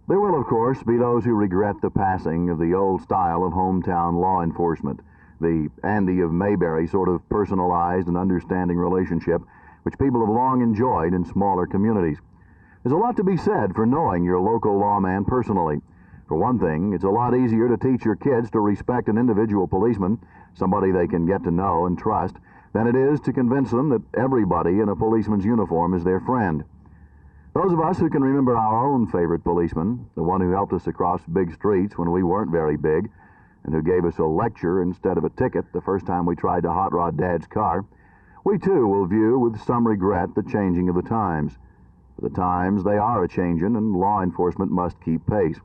There will, of course, be those who regret the passing of the old style of hometown law enforcement, the Andy of Mayberry sort of personalized and understanding relationship which people have long enjoyed in smaller communities. There's a lot to be said for knowing your local lawman personally. For one thing, it's a lot easier to teach your kids to respect an individual policeman, somebody they can get to know and trust, than it is to convince them that everybody in a policeman's uniform is their friend. Those of us who can remember our own favorite policeman, the one who helped us across big streets when we weren't very big, and who gave us a lecture instead of a ticket the first time we tried to hot rod Dad's car, we too will view with some regret the changing of the times. The times, they are a-changin', and law enforcement must keep pace.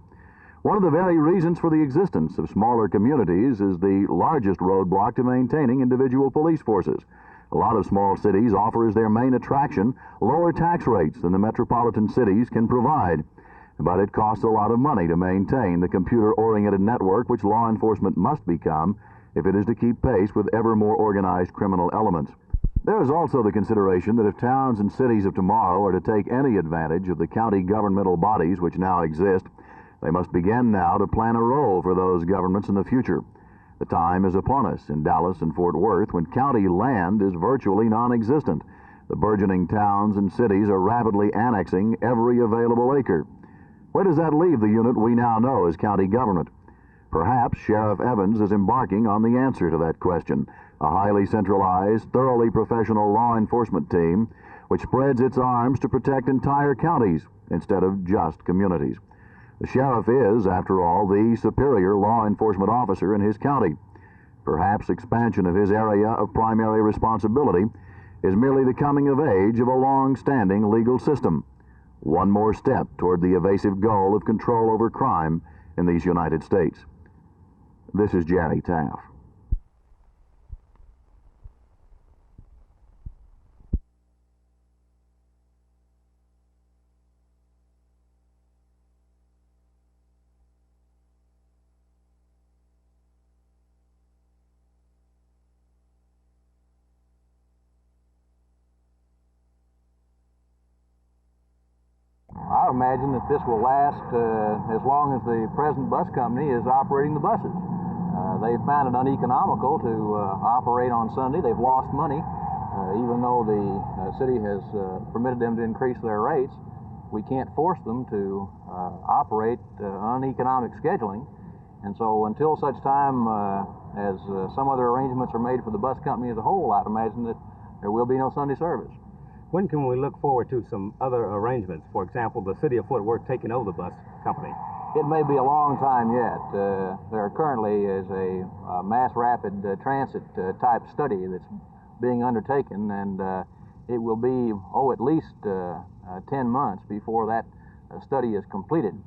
One of the very reasons for the existence of smaller communities is the largest roadblock to maintaining individual police forces. A lot of small cities offer as their main attraction lower tax rates than the metropolitan cities can provide. But it costs a lot of money to maintain the computer-oriented network which law enforcement must become if it is to keep pace with ever more organized criminal elements. There is also the consideration that if towns and cities of tomorrow are to take any advantage of the county governmental bodies which now exist, they must begin now to plan a role for those governments in the future. The time is upon us in Dallas and Fort Worth when county land is virtually non-existent. The burgeoning towns and cities are rapidly annexing every available acre. Where does that leave the unit we now know as county government? Perhaps Sheriff Evans is embarking on the answer to that question, a highly centralized, thoroughly professional law enforcement team which spreads its arms to protect entire counties instead of just communities. The sheriff is, after all, the superior law enforcement officer in his county. Perhaps expansion of his area of primary responsibility is merely the coming of age of a long-standing legal system. One more step toward the evasive goal of control over crime in these United States. This is Jerry Taff. I imagine that this will last as long as the present bus company is operating the buses. They've found it uneconomical to operate on Sunday. They've lost money. Even though the city has permitted them to increase their rates, we can't force them to operate uneconomic scheduling. And so until such time as some other arrangements are made for the bus company as a whole, I'd imagine that there will be no Sunday service. When can we look forward to some other arrangements? For example, the city of Fort Worth taking over the bus company. It may be a long time yet. There currently is a mass rapid transit type study that's being undertaken, and it will be, at least 10 months before that study is completed.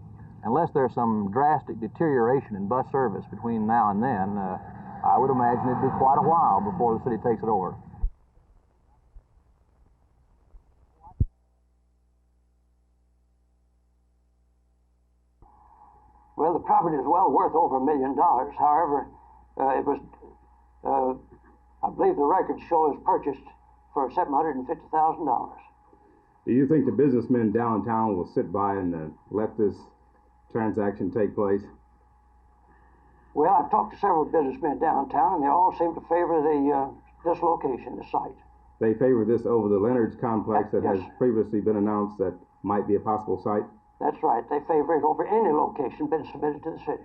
Unless there's some drastic deterioration in bus service between now and then, I would imagine it'd be quite a while before the city takes it over. Well, the property is well worth over $1 million. However, it was, I believe the records show it was purchased for $750,000. Do you think the businessmen downtown will sit by and let this transaction take place? Well, I've talked to several businessmen downtown, and they all seem to favor this location, the site. They favor this over the Leonard's complex that Yes. has previously been announced that might be a possible site? That's right. They favor it over any location been submitted to the city.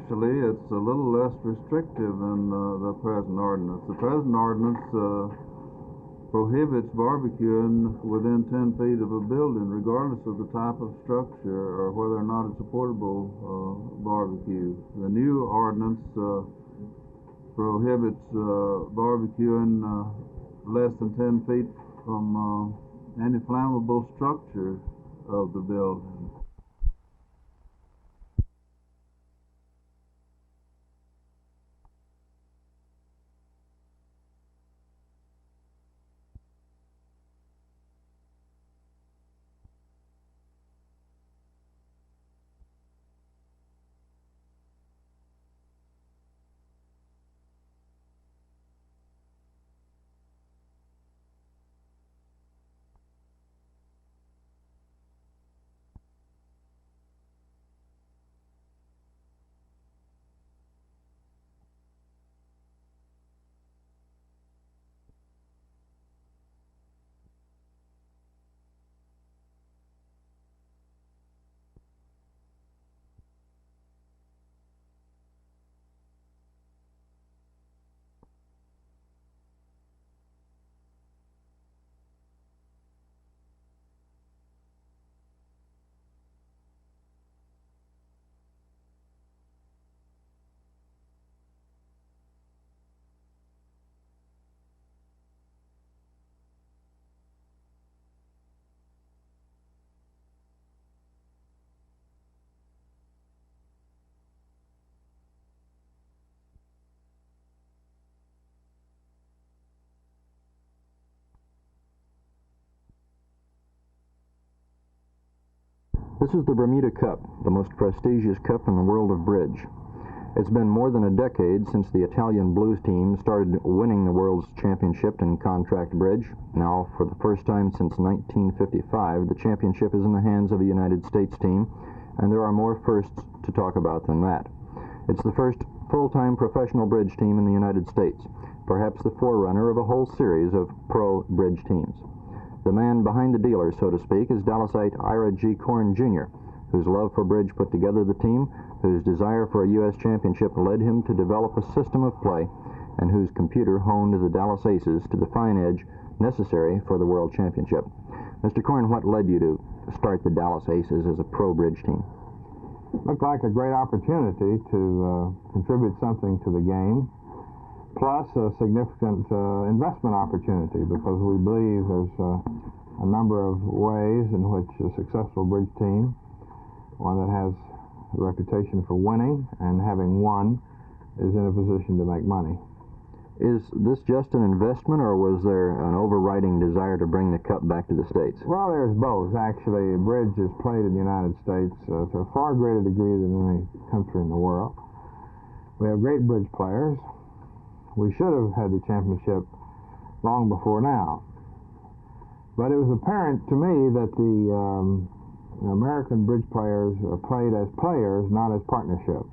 Actually, it's a little less restrictive than the present ordinance. The present ordinance prohibits barbecuing within 10 feet of a building, regardless of the type of structure or whether or not it's a portable barbecue. The new ordinance prohibits barbecuing less than 10 feet from any flammable structure of the building. This is the Bermuda Cup, the most prestigious cup in the world of bridge. It's been more than a decade since the Italian Blues team started winning the world's championship in contract bridge. Now, for the first time since 1955, the championship is in the hands of a United States team, and there are more firsts to talk about than that. It's the first full-time professional bridge team in the United States, perhaps the forerunner of a whole series of pro bridge teams. The man behind the dealer, so to speak, is Dallasite Ira G. Korn Jr., whose love for bridge put together the team, whose desire for a U.S. championship led him to develop a system of play, and whose computer honed the Dallas Aces to the fine edge necessary for the World Championship. Mr. Korn, what led you to start the Dallas Aces as a pro bridge team? Looked like a great opportunity to contribute something to the game, plus a significant investment opportunity, because we believe there's a number of ways in which a successful bridge team, one that has a reputation for winning and having won, is in a position to make money. Is this just an investment, or was there an overriding desire to bring the cup back to the States? Well, there's both. Actually, bridge is played in the United States to a far greater degree than any country in the world. We have great bridge players. We should have had the championship long before now. But it was apparent to me that the American bridge players played as players, not as partnerships.